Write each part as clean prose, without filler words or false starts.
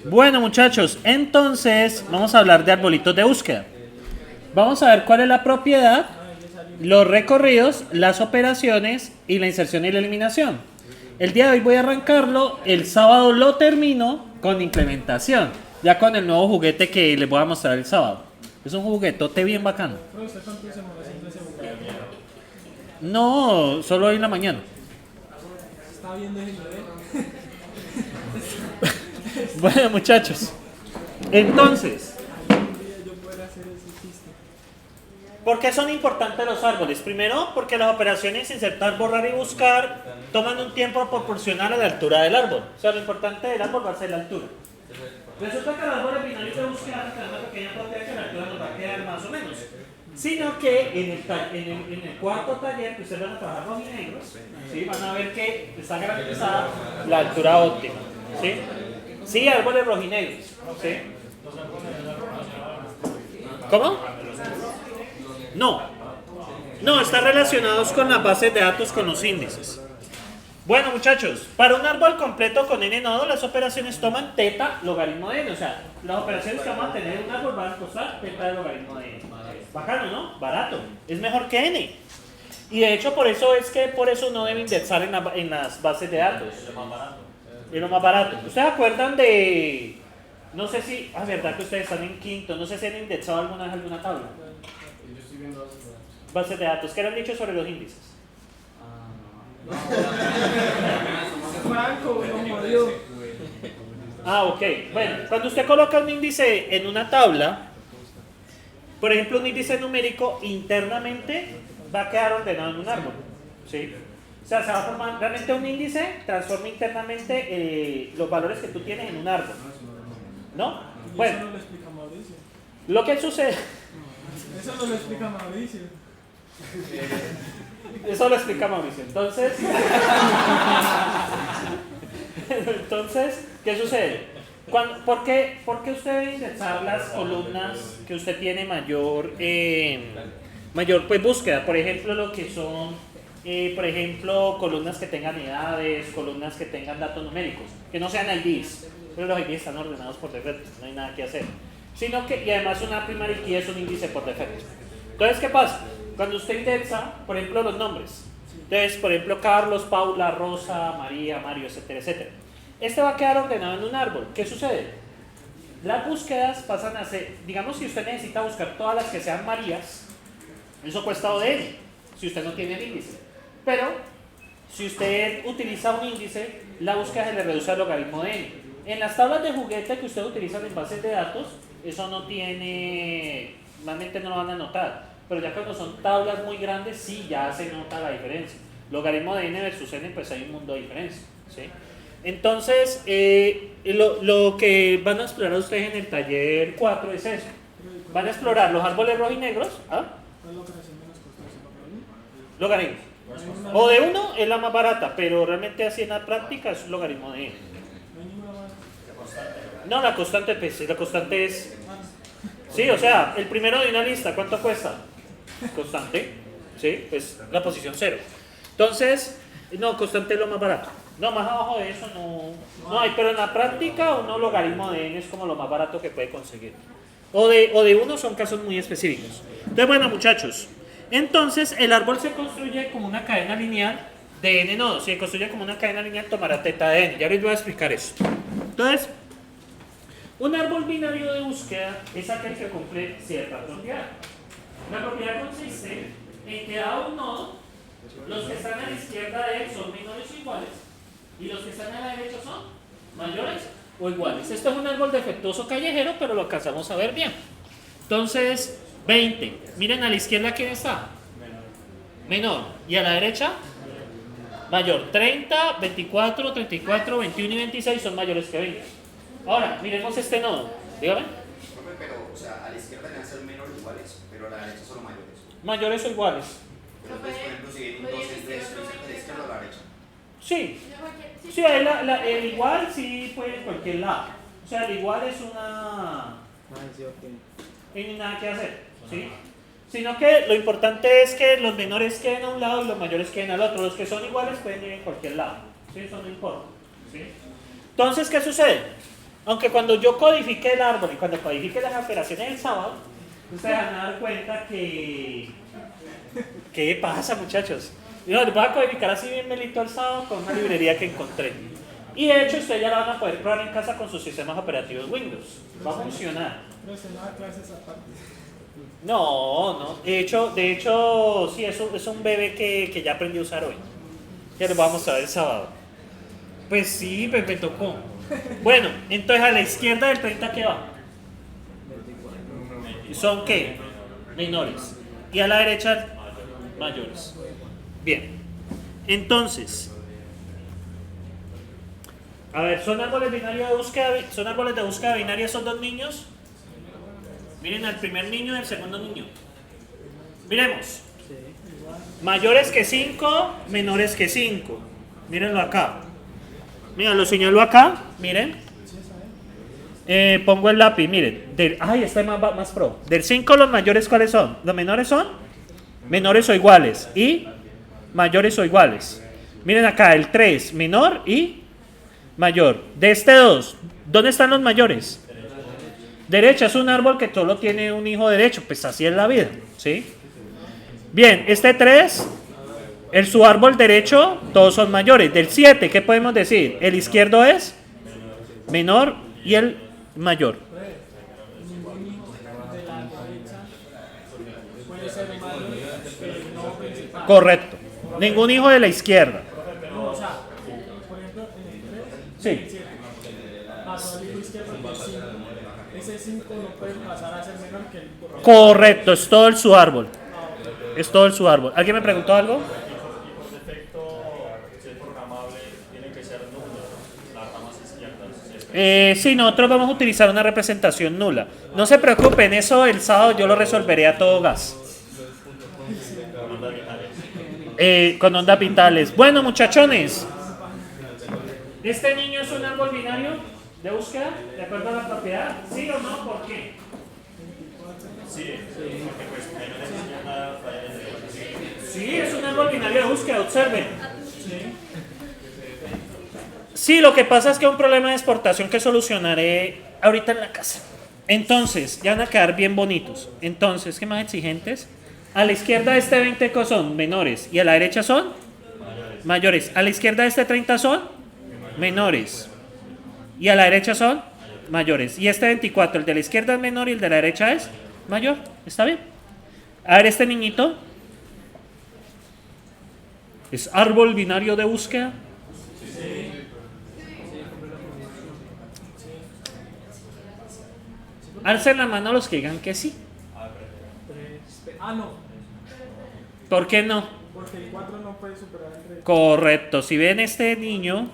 Bueno, muchachos, entonces vamos a hablar de arbolitos de búsqueda. Vamos a ver cuál es la propiedad, los recorridos, las operaciones y la inserción y la eliminación. El día de hoy voy a arrancarlo, el sábado lo termino con implementación, ya con el nuevo juguete que les voy a mostrar el sábado. Es un juguetote bien bacano. No, solo hoy en la mañana. Está viendo el bebé. Bueno, muchachos, entonces, Yo puedo hacer ese chiste. ¿por qué son importantes los árboles? Primero, porque las operaciones insertar, borrar y buscar toman un tiempo proporcional a la altura del árbol. O sea, lo importante del árbol va a ser la altura. Resulta que los árboles binarios de búsqueda tienen una pequeña propiedad que la altura nos va a quedar más o menos. Sino que en el cuarto taller que ustedes van a trabajar rojinegros, ¿sí? Van a ver que está garantizada la altura óptima. ¿Sí? Sí, árboles rojinegros. ¿Sí? ¿Cómo? No. No, están relacionados con las bases de datos, con los índices. Bueno, muchachos, para un árbol completo con n nodos, las operaciones toman teta logaritmo de n. O sea, las operaciones que vamos a tener en un árbol van a costar teta de logaritmo de n. Bacano, ¿no? Barato. Es mejor que n. Y de hecho, por eso uno debe indexar en las bases de datos. Es lo más barato. ¿Ustedes se acuerdan de...? No sé si... Ah, verdad que ustedes están en quinto. No sé si han indexado alguna vez alguna tabla. Yo estoy viendo Bases de datos. ¿Qué le han dicho sobre los índices? Franco, lo jodió. Ah, ok. Bueno, cuando usted coloca un índice en una tabla, por ejemplo, un índice numérico, internamente va a quedar ordenado en un árbol. ¿Sí? O sea, se va a formar realmente un índice, transforma internamente los valores que tú tienes en un árbol. ¿No? Y Bueno, eso no lo explica Mauricio. lo que sucede... Eso no lo explica Mauricio. Eso lo explica Mauricio. Entonces, ¿qué sucede? ¿Por qué usted debe indexar las columnas que usted tiene mayor pues, búsqueda? Por ejemplo, lo que son, por ejemplo, columnas que tengan edades, columnas que tengan datos numéricos, que no sean IDs, pero los IDs están ordenados por defecto, no hay nada que hacer. Y además una primary key es un índice por defecto. Entonces, ¿qué pasa? Cuando usted indexa, por ejemplo, los nombres. Entonces, por ejemplo, Carlos, Paula, Rosa, María, Mario, etcétera, etcétera. Este va a quedar ordenado en un árbol. ¿Qué sucede? Las búsquedas pasan a ser, digamos, si usted necesita buscar todas las que sean Marías, eso cuesta O de n, si usted no tiene el índice. Pero, si usted utiliza un índice, la búsqueda se le reduce al logaritmo de n. En las tablas de juguete que usted utiliza en bases de datos, eso no tiene, normalmente no lo van a notar. Pero ya cuando son tablas muy grandes, sí, ya se nota la diferencia. Logaritmo de n versus n, pues hay un mundo de diferencia. ¿Sí? Entonces, lo que van a explorar ustedes en el taller 4 es eso. Van a explorar los árboles rojinegros. ¿Ah? ¿Cuál es la operación menos costosa para mí? Logaritmos. O de 1 es la más barata, pero realmente así en la práctica es logaritmo de n. No hay ninguna más. No, la constante, pues, la constante es... Sí, o sea, el primero de una lista, ¿cuánto cuesta? Constante, ¿sí? Pues la posición 0. Entonces, no, constante es lo más barato. No, más abajo de eso no hay, pero en la práctica uno logaritmo de n es como lo más barato que puede conseguir. O de 1 son casos muy específicos. Entonces, bueno, muchachos, entonces el árbol se construye como una cadena lineal de n nodos. Si se construye como una cadena lineal, tomará teta de n. Ya les voy a explicar eso. Entonces, un árbol binario de búsqueda es aquel que cumple cierta propiedad. La propiedad consiste en que a un nodo, los que están a la izquierda de él son menores o iguales y los que están a la derecha son mayores o iguales. Esto es un árbol defectuoso callejero, pero lo alcanzamos a ver bien. Entonces, 20. Miren a la izquierda, ¿quién está? Menor. ¿Y a la derecha? Mayor. 30, 24, 34, 21 y 26 son mayores que 20. Ahora, miremos este nodo. Dígame. Profe, pero, o sea, a la izquierda deben ser menores o iguales, pero a la derecha son mayores. Mayores o iguales. Pero entonces, por ejemplo, si viene un 2 entre esto, ¿es a la izquierda o a la derecha? Sí. Sí, ahí el igual sí puede en cualquier lado. O sea, el igual es una... No hay nada que hacer, ¿sí? Sino que lo importante es que los menores queden a un lado y los mayores queden al otro. Los que son iguales pueden ir en cualquier lado, ¿sí? Eso no importa, ¿sí? Entonces, ¿qué sucede? Aunque cuando yo codifique el árbol y cuando codifique las operaciones del sábado, ustedes van a dar cuenta que... ¿Qué pasa, muchachos? No, les voy a codificar así bien melito el sábado con una librería que encontré. Y de hecho ustedes ya la van a poder probar en casa con sus sistemas operativos Windows. Va a funcionar. Pero se no da clases aparte. No. De hecho, sí, es un bebé que ya aprendí a usar hoy. Ya les voy a mostrar el sábado. Pues sí, pues me tocó. Bueno, entonces a la izquierda del 30, ¿qué va? ¿Son qué? Menores. Y a la derecha, mayores. Bien. Entonces, a ver, ¿son árboles binarios de búsqueda? ¿Son árboles de búsqueda binaria esos dos niños? Miren al primer niño y al segundo niño. Miremos. Mayores que 5, menores que 5. Mírenlo acá. Mira, lo señalo acá. Miren. Pongo el lápiz, miren. Está más pro. Del 5 los mayores, ¿cuáles son? Los menores son menores o iguales. Y mayores o iguales. Miren acá, el 3, menor y mayor. De este 2, ¿dónde están los mayores? Derecha es un árbol que solo tiene un hijo derecho, pues así es la vida, ¿sí? Bien, este 3, su árbol derecho, todos son mayores. Del 7, ¿qué podemos decir? El izquierdo es menor y el mayor. Ningún hijo de la derecha puede ser mayor que el no principal. Correcto. Ningún hijo de la izquierda. No, o sea, por ejemplo, en el 3, Sí. el 7, pasó al hijo izquierdo del 5. Ese 5 no puede pasar a ser menor que el Correcto, es todo su árbol. Es todo su árbol. ¿Alguien me preguntó algo? Por defecto, si es programable, tiene que ser nulo, las ramas izquierdas. Sí, nosotros vamos a utilizar una representación nula. No se preocupen, eso el sábado yo lo resolveré a todo gas. Con ondas vitales. Bueno, muchachones. ¿Este niño es un árbol binario de búsqueda? ¿De acuerdo a la propiedad? ¿Sí o no? ¿Por qué? Sí, porque pues ahí no le enseñan nada para él. Sí, es un árbol binario de búsqueda, observen. Sí, lo que pasa es que es un problema de exportación que solucionaré ahorita en la casa. Entonces, ya van a quedar bien bonitos. Entonces, ¿qué más exigentes? A la izquierda de este 20 son menores y a la derecha son mayores. A la izquierda de este 30 son menores y a la derecha son mayores. Y este 24, el de la izquierda es menor y el de la derecha es mayor. ¿Está bien? A ver, este niñito es árbol binario de búsqueda. Alcen la mano los que digan que sí. Ah, no, ¿Por qué no? porque el 4 no puede superar el 3. Correcto. Si ven este niño,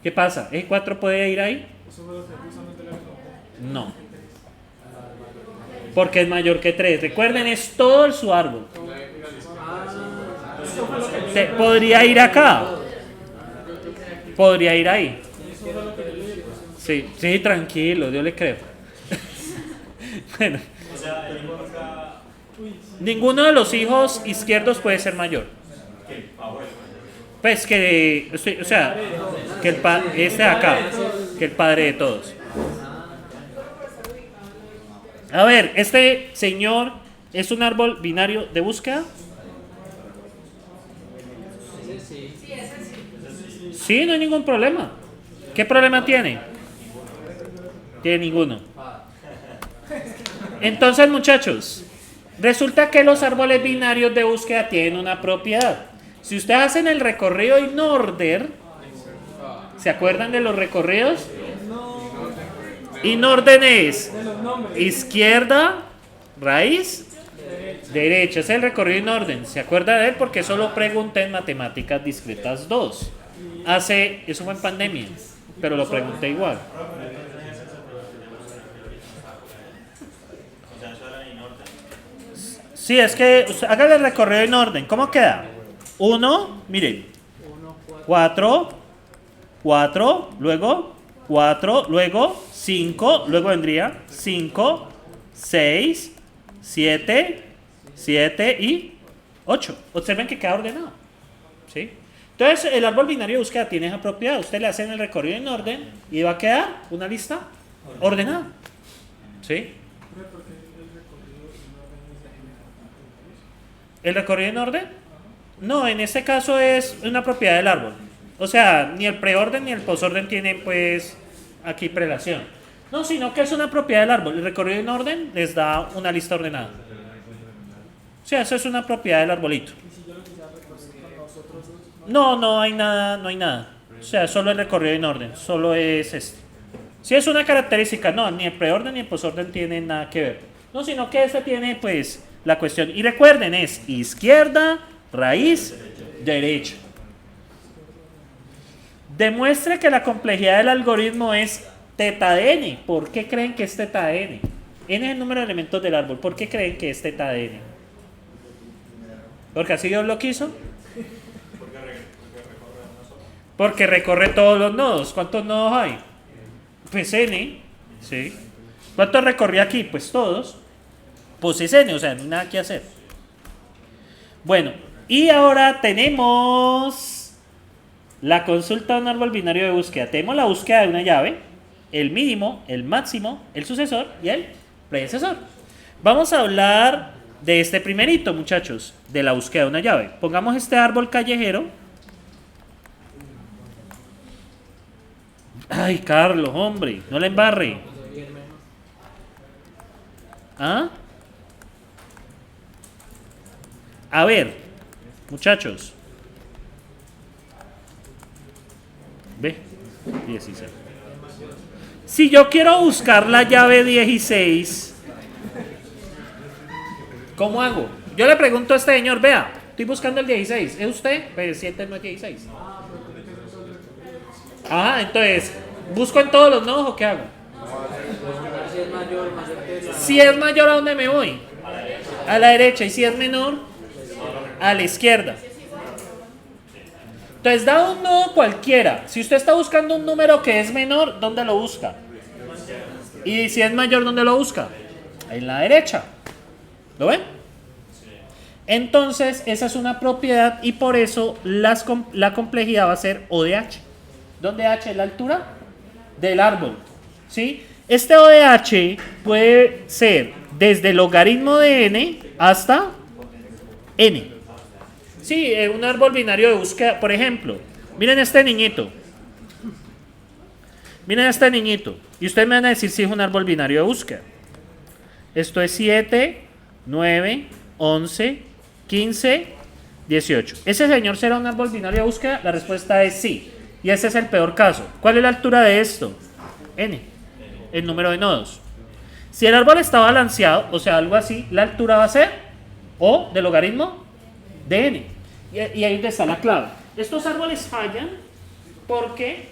¿qué pasa? ¿El 4 puede ir ahí? Eso fue lo que justamente le pregunté. No. Porque es mayor que 3. Recuerden, es todo su árbol. Eso fue lo que yo le Podría ir acá. Podría ir ahí. Eso fue lo que yo le dije. Sí, sí, tranquilo, yo le creo. Bueno, O sea, el hijo acá, ninguno de los hijos izquierdos puede ser mayor. ¿qué? Abuelo. Pues que, o sea, que este de acá, que el padre de todos. A ver, este señor es un árbol binario de búsqueda. Sí, no hay ningún problema. ¿Qué problema tiene? Tiene ninguno. Entonces, muchachos, resulta que los árboles binarios de búsqueda tienen una propiedad. Si ustedes hacen el recorrido in order, ¿se acuerdan de los recorridos? In orden es De los nombres. izquierda, raíz, derecha. Es el recorrido en orden. ¿Se acuerda de él? Porque eso lo pregunté en Matemáticas Discretas 2. Eso fue en pandemia, pero lo pregunté igual. O sea, eso era en orden. Sí, es que hágale el recorrido en orden. ¿Cómo queda? 1, miren. 4, 4, luego 4, luego 5, luego vendría 5, 6, 7, 7 y 8. Observen que queda ordenado. ¿Sí? Entonces, el árbol binario de búsqueda tiene esa propiedad. Usted le hace el recorrido en orden y va a quedar una lista ordenada. ¿Sí? ¿El recorrido en orden? No, en este caso es una propiedad del árbol. O sea, ni el preorden ni el posorden tienen, pues, aquí prelación. No, sino que es una propiedad del árbol. El recorrido en orden les da una lista ordenada. O sea, eso es una propiedad del arbolito. No, no hay nada, no hay nada. O sea, solo el recorrido en orden, solo es este. Si es una característica, no, ni el preorden ni el posorden tienen nada que ver. No, sino que este tiene, pues, la cuestión. Y recuerden, es izquierda, raíz, derecha. Demuestre que la complejidad del algoritmo es teta de n. ¿Por qué creen que es teta de n? N es el número de elementos del árbol. ¿Por qué creen que es teta de n? ¿Porque así Dios lo quiso? Porque recorre todos los nodos. ¿Cuántos nodos hay? Pues n, ¿sí? ¿Cuántos recorrí aquí? Pues todos. Pues es n, o sea, no hay nada que hacer. Bueno, y ahora tenemos la consulta de un árbol binario de búsqueda. Tenemos la búsqueda de una llave, el mínimo, el máximo, el sucesor y el predecesor. Vamos a hablar de este primerito, muchachos, de la búsqueda de una llave. Pongamos este árbol callejero. Ay, Carlos, hombre, no le embarre. ¿Ah? A ver, muchachos. Ve, 16. Si yo quiero buscar la llave 16, ¿cómo hago? Yo le pregunto a este señor, vea, estoy buscando el 16. ¿Es usted? Pues 7 no es 16. Ajá, entonces, ¿busco en todos los nodos o qué hago? Si es mayor, ¿a dónde me voy? A la derecha. Y si es menor, a la izquierda. Entonces, dado un nodo cualquiera, si usted está buscando un número que es menor, ¿dónde lo busca? Y si es mayor, ¿dónde lo busca? En la derecha. ¿Lo ven? Entonces, esa es una propiedad y por eso la complejidad va a ser O de H. ¿Dónde H es la altura? Del árbol. ¿Sí? Este O de H puede ser desde el logaritmo de n hasta n. Sí, un árbol binario de búsqueda, por ejemplo, miren este niñito. Miren este niñito. Y ustedes me van a decir si es un árbol binario de búsqueda. Esto es 7, 9, 11, 15, 18. ¿Ese señor será un árbol binario de búsqueda? La respuesta es sí. Y ese es el peor caso. ¿Cuál es la altura de esto? N. El número de nodos. Si el árbol está balanceado, o sea, algo así, la altura va a ser O del logaritmo de n. Y ahí es donde está la clave. Estos árboles fallan porque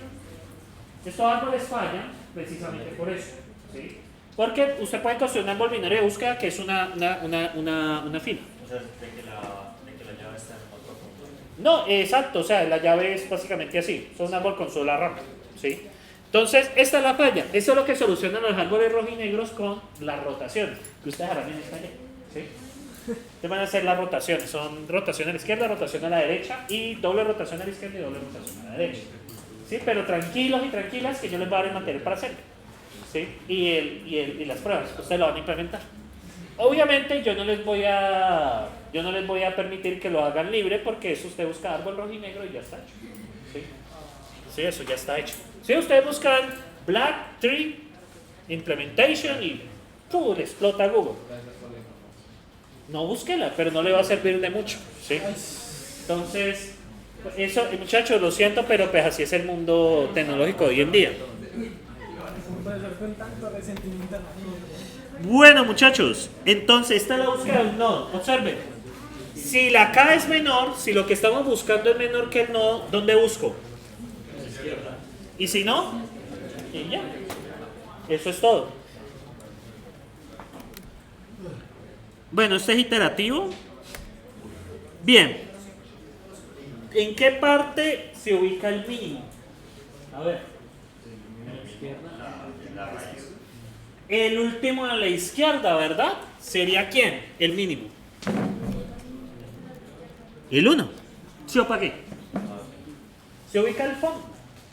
precisamente por eso. ¿Sí? Porque usted puede construir un árbol binario de búsqueda que es una fila. O sea, de que la llave está en otro punto. No, exacto, o sea, la llave es básicamente así. Es un árbol con sola rama. ¿Sí? Entonces, esta es la falla. Eso es lo que solucionan los árboles rojinegros con las rotaciones. Que ustedes harán en esta ley. ¿Sí? Ustedes van a hacer las rotaciones. Son rotación a la izquierda, rotación a la derecha y doble rotación a la izquierda y doble rotación a la derecha. ¿Sí? Pero tranquilos y tranquilas que yo les voy a dar el material para hacerlo. ¿Sí? Y las pruebas. Ustedes lo van a implementar. Obviamente yo no les voy a permitir que lo hagan libre porque eso usted busca árbol rojinegro y ya está hecho. ¿Sí? Sí, eso ya está hecho. Si ustedes buscan Black Tree Implementation y ¡pum! Le explota Google. No búsquela, pero no le va a servir de mucho. ¿Sí? Entonces, eso, muchachos, lo siento, pero pues así es el mundo tecnológico de hoy en día. Bueno, muchachos, entonces esta es la búsqueda de un nodo. Observen. Si la K es menor, si lo que estamos buscando es menor que el nodo, ¿dónde busco? Y si no, y ya. Eso es todo. Bueno, este es iterativo. Bien. ¿En qué parte se ubica el mínimo? A ver. El último a la izquierda, ¿verdad? ¿Sería quién? El mínimo. El 1. ¿Sí o para qué? Se ubica al fondo,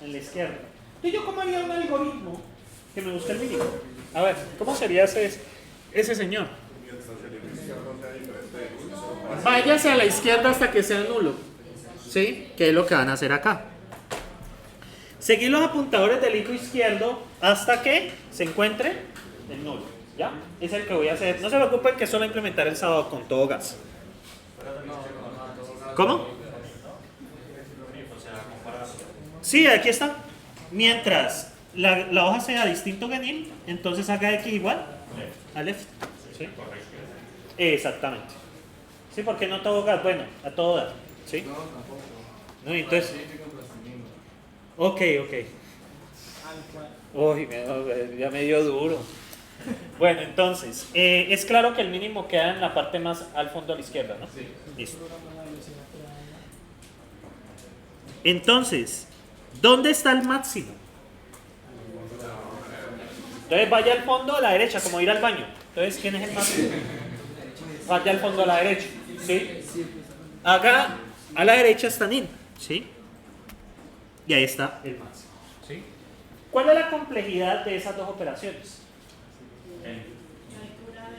en la izquierda. Entonces, ¿yo cómo haría un algoritmo que me busque el mínimo? A ver, ¿cómo sería ese señor? Váyase a la izquierda hasta que sea nulo. ¿Sí? ¿Qué es lo que van a hacer acá? Seguir los apuntadores del hijo izquierdo hasta que se encuentre el nulo. ¿Ya? Es el que voy a hacer. No se preocupen que solo implementar el sábado con todo gas. ¿Cómo? Sí, aquí está. Mientras la hoja sea distinto genil, entonces haga X igual a left. ¿Sí? Exactamente. Sí, porque no todo gas. Bueno, a todo dar. ¿Sí? No, entonces. Ok. Uy, ya me dio duro. Bueno, entonces, es claro que el mínimo queda en la parte más al fondo a la izquierda, ¿no? Sí. Listo. Entonces, ¿dónde está el máximo? Entonces vaya al fondo a la derecha, como ir al baño. Entonces, ¿quién es el máximo? Vaya al fondo a la derecha. ¿Sí? Acá a la derecha está NIN. ¿Sí? Y ahí está el máximo. ¿Sí? ¿Cuál es la complejidad de esas dos operaciones?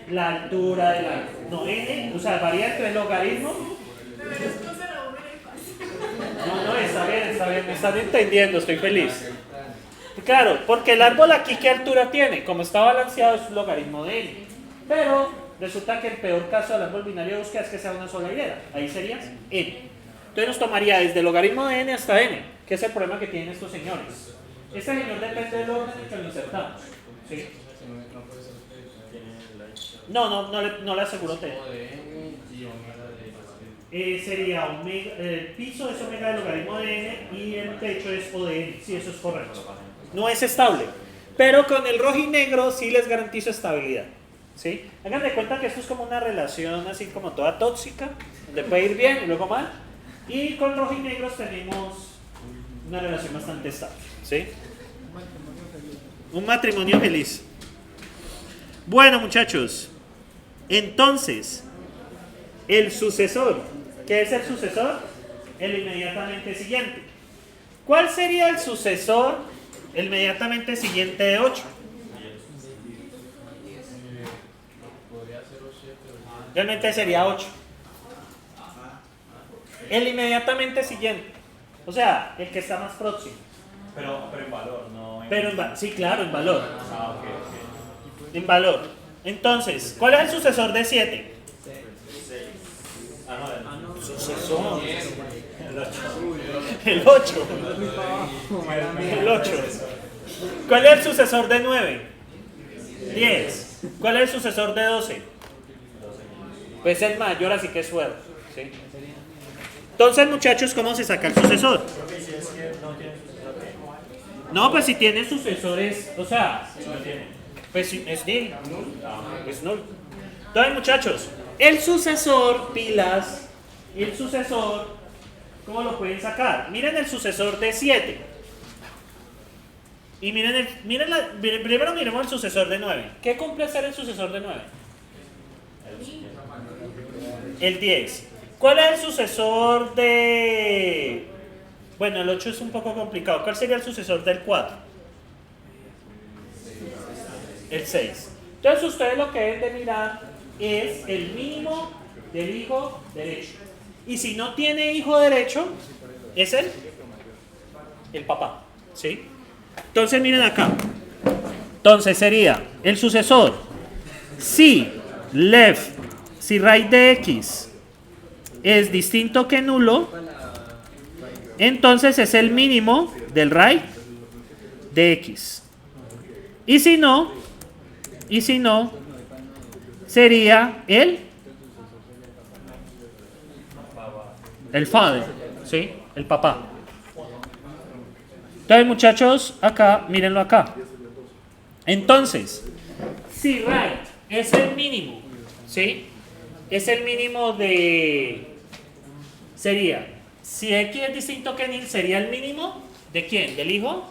La altura de la... No, n, o sea, varía entre el logaritmo. No, está bien, me están entendiendo, estoy feliz. Claro, porque el árbol aquí, ¿qué altura tiene? Como está balanceado, es un logaritmo de n. Pero resulta que el peor caso del árbol binario de búsqueda es que sea una sola hilera. Ahí sería n. Entonces nos tomaría desde el logaritmo de n hasta n, que es el problema que tienen estos señores. Este señor depende del orden en que lo insertamos. ¿Sí? No le aseguro T. Sería omega, el piso es omega del logaritmo de n y el techo es O de n. Sí, eso es correcto. No es estable, pero con el rojo y negro sí les garantizo estabilidad. ¿Sí? Hagan de cuenta que esto es como una relación así como toda tóxica, donde puede ir bien y luego mal. Y con rojo y negro tenemos una relación bastante estable. ¿Sí? Un matrimonio feliz. Bueno, muchachos, entonces, el sucesor. ¿Qué es el sucesor? El inmediatamente siguiente. ¿Cuál sería el sucesor el inmediatamente siguiente de 8? Realmente sería 8. El inmediatamente siguiente. O sea, el que está más próximo. Pero en valor, no en... Sí, claro, en valor. Ok. En valor. Entonces, ¿cuál es el sucesor de 7? Sucesor. El 8. El 8. ¿Cuál es el sucesor de 9? 10. ¿Cuál es el sucesor de 12? Pues el mayor, así que es suero. ¿Sí? Entonces, muchachos, ¿cómo se saca el sucesor? No, pues si tiene sucesores, o sea, pues es nil. Es null. Entonces, muchachos, el sucesor, pilas, el sucesor, ¿cómo lo pueden sacar? Miren el sucesor de 7. Y primero miremos el sucesor de 9. ¿Qué cumple ser el sucesor de 9? El 10. ¿Cuál es el sucesor de...? Bueno, el 8 es un poco complicado. ¿Cuál sería el sucesor del 4? El 6. Entonces ustedes lo que deben de mirar es el mínimo del hijo derecho. Y si no tiene hijo derecho, es el papá. ¿Sí? Entonces miren acá. Entonces sería el sucesor. Si right de x es distinto que nulo, entonces es el mínimo del right de x. Y si no, sería el father, ¿sí? El papá. Entonces, muchachos, acá, mírenlo acá. Entonces, si right es el mínimo, ¿sí? Es el mínimo de... Sería, si x es distinto que nil, sería el mínimo ¿de quién? Del hijo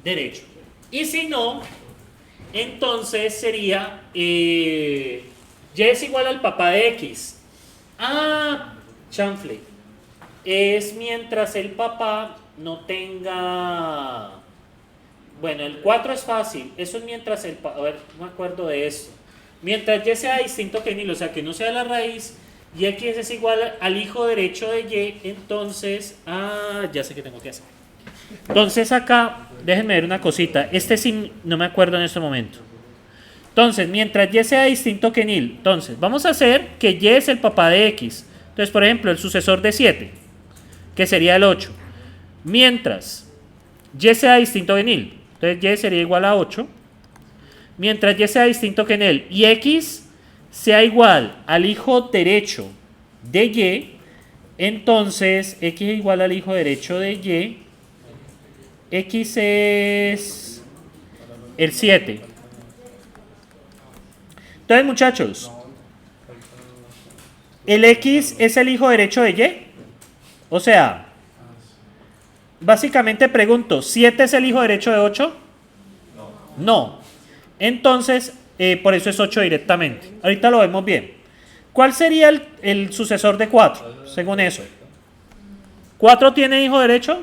derecho. Y si no, entonces sería y es igual al papá de x. Ah, chanfle. es mientras el papá no tenga... Bueno, el 4 es fácil. Eso es mientras el papá... A ver, no me acuerdo de esto. Mientras y sea distinto que nil, o sea, que no sea la raíz, y x es igual al hijo derecho de y, entonces... Ah, ya sé qué tengo que hacer. Entonces acá, déjenme ver una cosita. Este sí no me acuerdo en este momento. Entonces, mientras y sea distinto que nil, entonces, vamos a hacer que y es el papá de x. Entonces, por ejemplo, el sucesor de 7, que sería el 8. Mientras y sea distinto de nil, entonces y sería igual a 8. Mientras y sea distinto que nil y x sea igual al hijo derecho de y, entonces x es igual al hijo derecho de y. X es el 7. Entonces, muchachos, el X es el hijo derecho de Y. O sea, básicamente pregunto, ¿7 es el hijo derecho de 8? No. Entonces, por eso es 8 directamente. Ahorita lo vemos bien. ¿Cuál sería el sucesor de 4? Según eso. ¿4 tiene hijo derecho?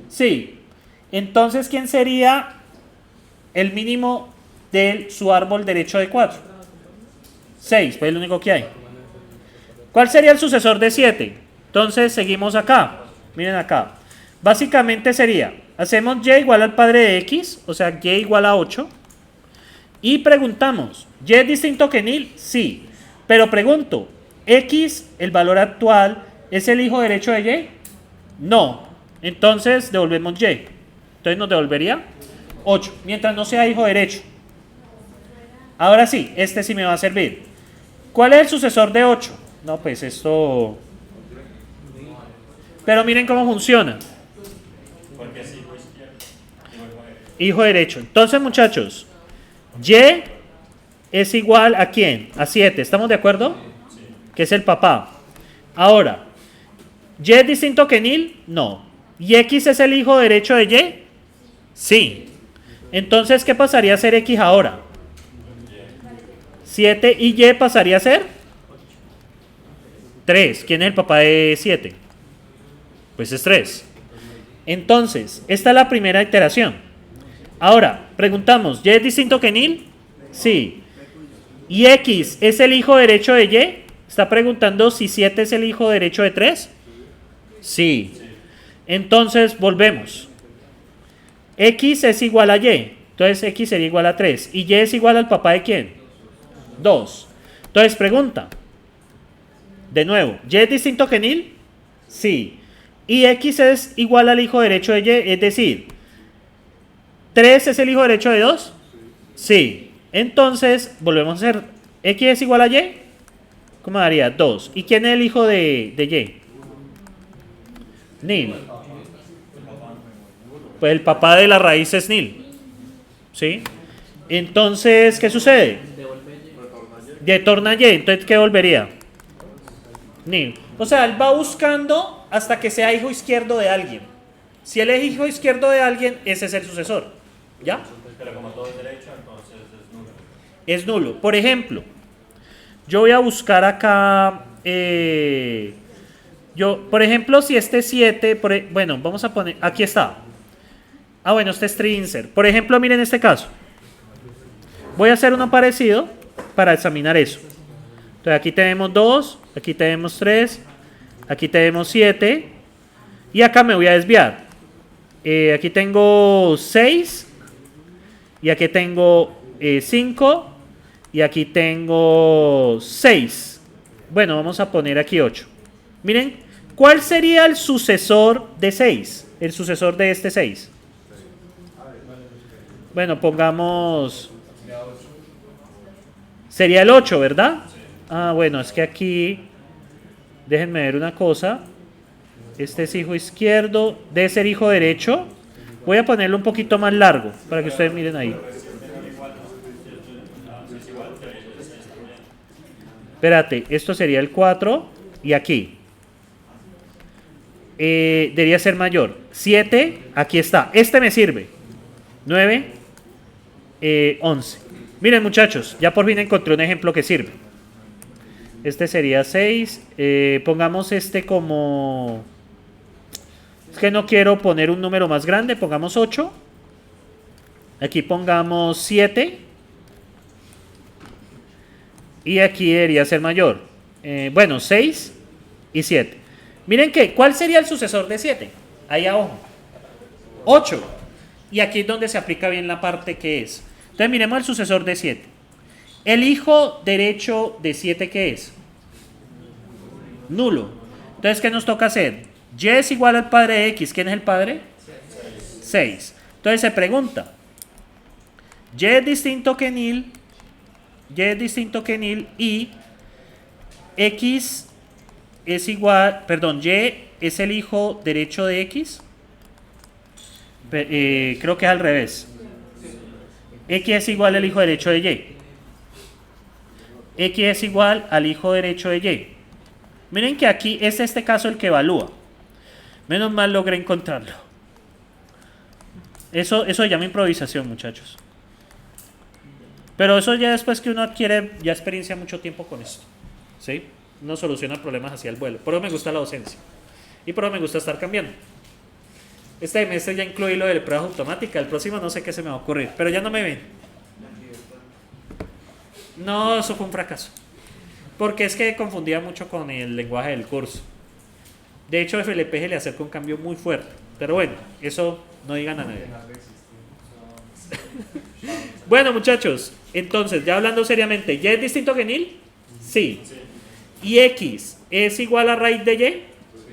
Sí. Entonces, ¿quién sería el mínimo de su árbol derecho de 4? 6, pues es lo único que hay. ¿Cuál sería el sucesor de 7? Entonces, seguimos acá. Miren acá. Básicamente sería, hacemos y igual al padre de x, o sea, y igual a 8. Y preguntamos, ¿y es distinto que nil? Sí. Pero pregunto, ¿x, el valor actual, es el hijo derecho de y? No. Entonces, devolvemos y. Entonces nos devolvería 8, mientras no sea hijo derecho. Ahora sí, este sí me va a servir. ¿Cuál es el sucesor de 8? No, pues esto... Pero miren cómo funciona. Porque es hijo izquierdo. Hijo derecho. Entonces, muchachos, y es igual a ¿quién? A 7. ¿Estamos de acuerdo? Sí. Que es el papá. Ahora, ¿y es distinto que nil? No. ¿Y x es el hijo derecho de y? Sí. Entonces, ¿qué pasaría a ser x ahora? 7 y y pasaría a ser 3. ¿Quién es el papá de 7? Pues es 3. Entonces, esta es la primera iteración. Ahora, preguntamos, ¿y es distinto que nil? Sí. ¿Y x es el hijo derecho de y? Está preguntando si 7 es el hijo derecho de 3. Sí. Entonces, volvemos. X es igual a y. Entonces, x sería igual a 3. ¿Y y es igual al papá de quién? 2. Entonces, pregunta. De nuevo, ¿y es distinto que nil? Sí. ¿Y x es igual al hijo derecho de y? Es decir, ¿3 es el hijo derecho de 2? Sí. Entonces, volvemos a hacer. ¿X es igual a y? ¿Cómo daría? 2. ¿Y quién es el hijo de y? Nil. Pues el papá de la raíz es nil. ¿Sí? Entonces, ¿qué sucede? Retorna y. Entonces, ¿qué volvería? Nil. O sea, él va buscando hasta que sea hijo izquierdo de alguien. Si él es hijo izquierdo de alguien, ese es el sucesor. ¿Ya? Pero como todo es derecho, entonces es nulo. Es nulo. Por ejemplo, yo voy a buscar acá... por ejemplo, si este 7... bueno, vamos a poner... Aquí está. Ah, bueno, este es tree insert. Por ejemplo, miren este caso. Voy a hacer uno parecido para examinar eso. Entonces, aquí tenemos 2, aquí tenemos 3, aquí tenemos 7. Y acá me voy a desviar. Aquí tengo 6. Y aquí tengo 5. Y aquí tengo 6. Bueno, vamos a poner aquí 8. Miren, ¿cuál sería el sucesor de 6? El sucesor de este 6. Bueno, pongamos... Sería el 8, ¿verdad? Ah, bueno, es que aquí... Déjenme ver una cosa. Este es hijo izquierdo. Debe ser hijo derecho. Voy a ponerlo un poquito más largo para que ustedes miren ahí. Espérate, esto sería el 4 y aquí. Debería ser mayor. 7, aquí está. Este me sirve. 9, 11. Miren, muchachos, ya por fin encontré un ejemplo que sirve. Este sería 6. Pongamos este como... Es que no quiero poner un número más grande. Pongamos 8. Aquí pongamos 7. Y aquí debería ser mayor. Bueno, 6 y 7. Miren que, ¿cuál sería el sucesor de 7? Ahí abajo. 8. Y aquí es donde se aplica bien la parte que es. Entonces miremos el sucesor de 7. El hijo derecho de 7, ¿qué es? Nulo. Entonces, ¿qué nos toca hacer? Y es igual al padre de X. ¿Quién es el padre? 6. Entonces se pregunta. Y es distinto que nil. Y es distinto que nil y X es igual, perdón, Y es el hijo derecho de X. Creo que es al revés. X es igual al hijo derecho de Y. X es igual al hijo derecho de Y. Miren que aquí es este caso el que evalúa. Menos mal logré encontrarlo. Eso se llama improvisación, muchachos. Pero eso ya después que uno adquiere ya experiencia mucho tiempo con esto. ¿Sí? Uno soluciona problemas hacia el vuelo. Por eso me gusta la docencia. Y por eso me gusta estar cambiando. Este semestre ya incluí lo de pruebas automáticas. El próximo no sé qué se me va a ocurrir. Pero ya no me ven. No, eso fue un fracaso. Porque es que confundía mucho con el lenguaje del curso. De hecho, FLPG le acerca un cambio muy fuerte. Pero bueno, eso no digan a nadie. Bueno, muchachos, entonces, ya hablando seriamente, ¿Y es distinto que nil? Sí. ¿Y X es igual a raíz de Y?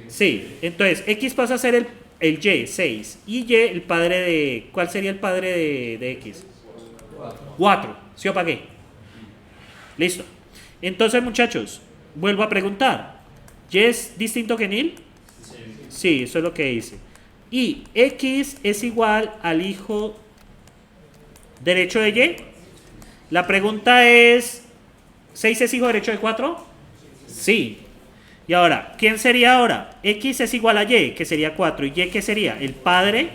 Sí. Entonces, X pasa a ser el Y, 6. Y Y, el padre de... ¿Cuál sería el padre de X? 4. ¿Sí o para qué? Listo. Entonces, muchachos, vuelvo a preguntar. ¿Y es distinto que nil? Sí, eso es lo que dice. Y X es igual al hijo derecho de Y. La pregunta es, ¿6 es hijo derecho de 4? Sí. Y ahora, ¿quién sería ahora? X es igual a Y, que sería 4. ¿Y Y qué sería? El padre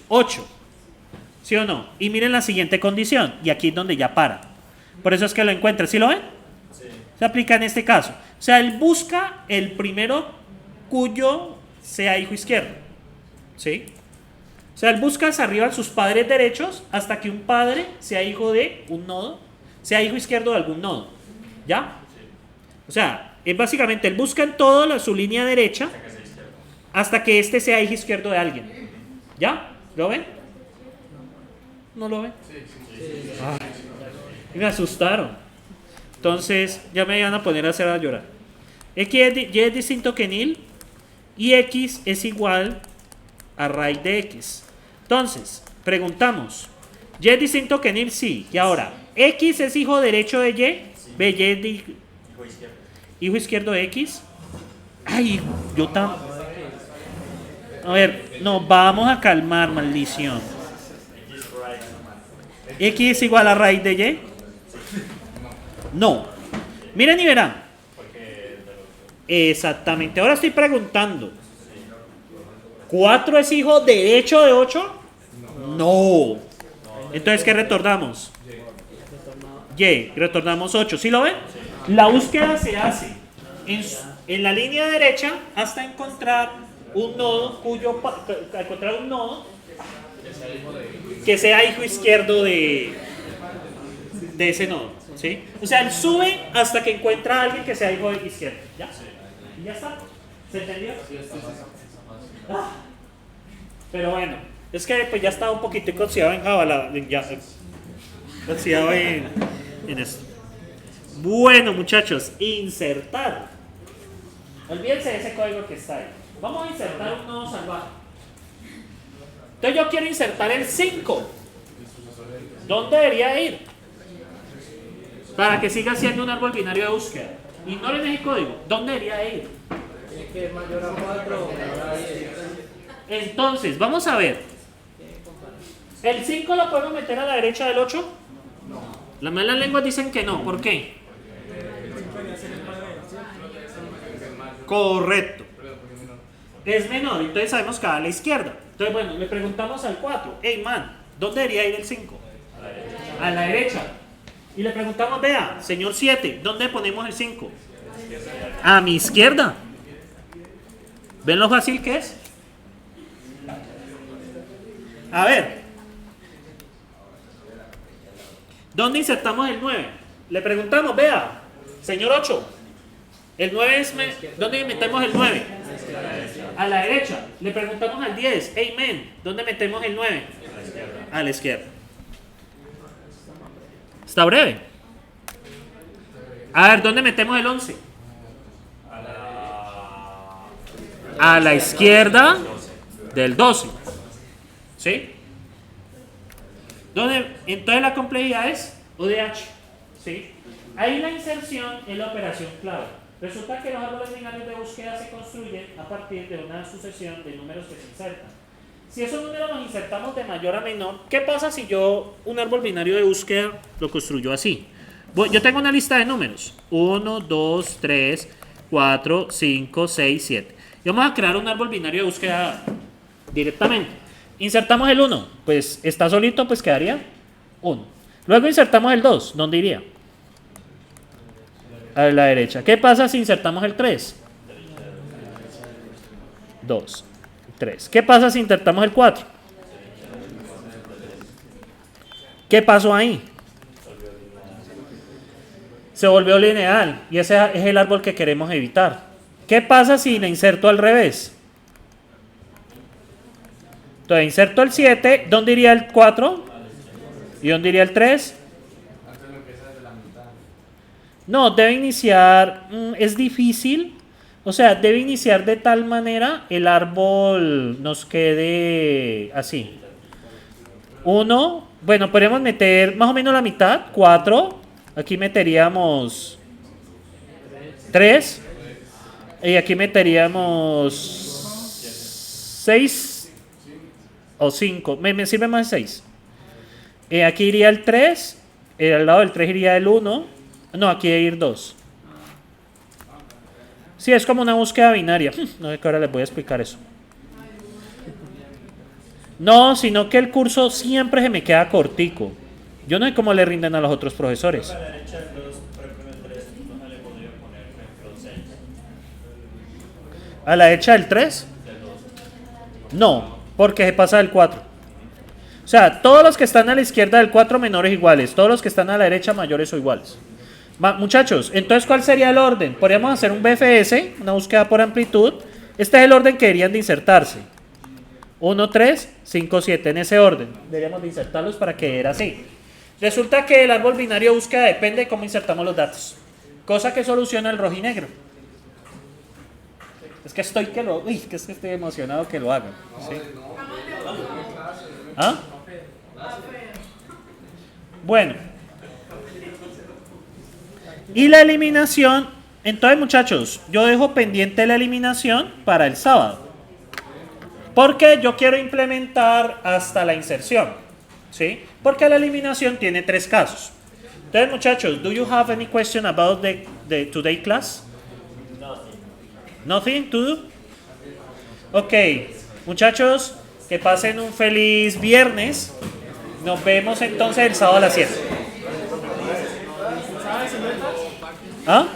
8. ¿Sí o no? Y miren la siguiente condición. Y aquí es donde ya para. Por eso es que lo encuentra. ¿Sí lo ven? Sí. Se aplica en este caso. O sea, él busca el primero cuyo sea hijo izquierdo. ¿Sí? O sea, él busca hacia arriba sus padres derechos hasta que un padre sea hijo de un nodo, sea hijo izquierdo de algún nodo. ¿Ya? O sea, es básicamente, él busca en todo su línea derecha hasta que este sea hijo izquierdo de alguien. ¿Ya? ¿Lo ven? ¿No lo ven? Ay, me asustaron. Entonces, ya me iban a poner a hacer a llorar. Y es distinto que nil y X es igual a raíz de X. Entonces, preguntamos, ¿Y es distinto que nil? Sí. Y ahora, ¿X es hijo derecho de Y? ¿Ve Y es de hijo izquierdo de X? Ay, yo también. A ver, nos vamos a calmar, maldición. ¿X es igual a raíz de Y? No. Miren y verán. Exactamente. Ahora estoy preguntando. ¿4 es hijo derecho de 8? No. Entonces, ¿qué retornamos? Y. Retornamos 8. ¿Sí lo ven? La búsqueda se hace en la línea derecha hasta encontrar un nodo que sea hijo izquierdo de ese nodo. ¿Sí? O sea, él sube hasta que encuentra a alguien que sea hijo izquierdo. ¿Ya? ¿Y ya está? ¿Se entendió? Ah. Pero bueno, es que pues ya estaba un poquito oxidado en Java, oxidado en esto. Bueno, muchachos, insertar. Olvídense de ese código que está ahí. Vamos a insertar un nodo salvaje. Entonces yo quiero insertar el 5. ¿Dónde debería ir? Para que siga siendo un árbol binario de búsqueda. Ignoren ese código. ¿Dónde debería ir? Tiene que ser mayor a 4. Entonces, vamos a ver. ¿El 5 lo podemos meter a la derecha del 8? No. Las malas lenguas dicen que no. ¿Por qué? Correcto. Es menor, entonces sabemos que va a la izquierda. Entonces, bueno, le preguntamos al 4. Hey, man, ¿dónde debería ir el 5? A la derecha. Y le preguntamos, vea, señor 7, ¿dónde ponemos el 5? A mi izquierda. ¿Ven lo fácil que es? A ver. ¿Dónde insertamos el 9? Le preguntamos, vea, señor 8, el 9 es, ¿dónde metemos el 9? A la derecha. Le preguntamos al 10, hey men, ¿dónde metemos el 9? A la izquierda. Está breve. A ver, ¿dónde metemos el 11? A la izquierda del 12. ¿Sí? Entonces la complejidad es O de H. ¿Sí? Ahí la inserción es la operación clave. Resulta que los árboles binarios de búsqueda se construyen a partir de una sucesión de números que se insertan. Si esos números los insertamos de mayor a menor, ¿qué pasa si yo un árbol binario de búsqueda lo construyo así? Yo tengo una lista de números. 1, 2, 3, 4, 5, 6, 7. Y vamos a crear un árbol binario de búsqueda directamente. Insertamos el 1, pues está solito, pues quedaría 1. Luego insertamos el 2, ¿dónde iría? A la derecha. ¿Qué pasa si insertamos el 3? 2, 3. ¿Qué pasa si insertamos el 4? ¿Qué pasó ahí? Se volvió lineal y ese es el árbol que queremos evitar. ¿Qué pasa si le inserto al revés? Entonces inserto el 7, ¿dónde iría el 4? ¿Y dónde iría el 3? No, debe iniciar, es difícil, o sea, debe iniciar de tal manera el árbol nos quede así. 1, bueno, podríamos meter más o menos la mitad, 4, aquí meteríamos 3, y aquí meteríamos 6 o 5, me sirve más 6. Aquí iría el 3, al lado del 3 iría el 1. No, aquí debe ir 2. Sí, es como una búsqueda binaria. No sé qué ahora les voy a explicar eso. No, sino que el curso siempre se me queda cortico. Yo no sé cómo le rinden a los otros profesores. A la derecha del 2, por ejemplo, en el 3, no le podría poner, por ejemplo, 6. ¿A la derecha del 3? No, porque se pasa del 4. O sea, todos los que están a la izquierda del 4 menores iguales, todos los que están a la derecha mayores o iguales. Muchachos, entonces ¿cuál sería el orden? Podríamos hacer un BFS, una búsqueda por amplitud. Este es el orden que deberían de insertarse. 1, 3, 5, 7, en ese orden. Deberíamos de insertarlos para que era así. Resulta que el árbol binario de búsqueda depende de cómo insertamos los datos. Cosa que soluciona el rojo y negro. Es que estoy emocionado que lo hagan. ¿Sí? ¿Ah? Bueno. Y la eliminación, entonces muchachos, yo dejo pendiente la eliminación para el sábado. Porque yo quiero implementar hasta la inserción. ¿Sí? Porque la eliminación tiene 3 casos. Entonces muchachos, do you have any question about the today class? Nothing to do? Ok, muchachos, que pasen un feliz viernes. Nos vemos entonces el sábado a las 7. ¿Ah?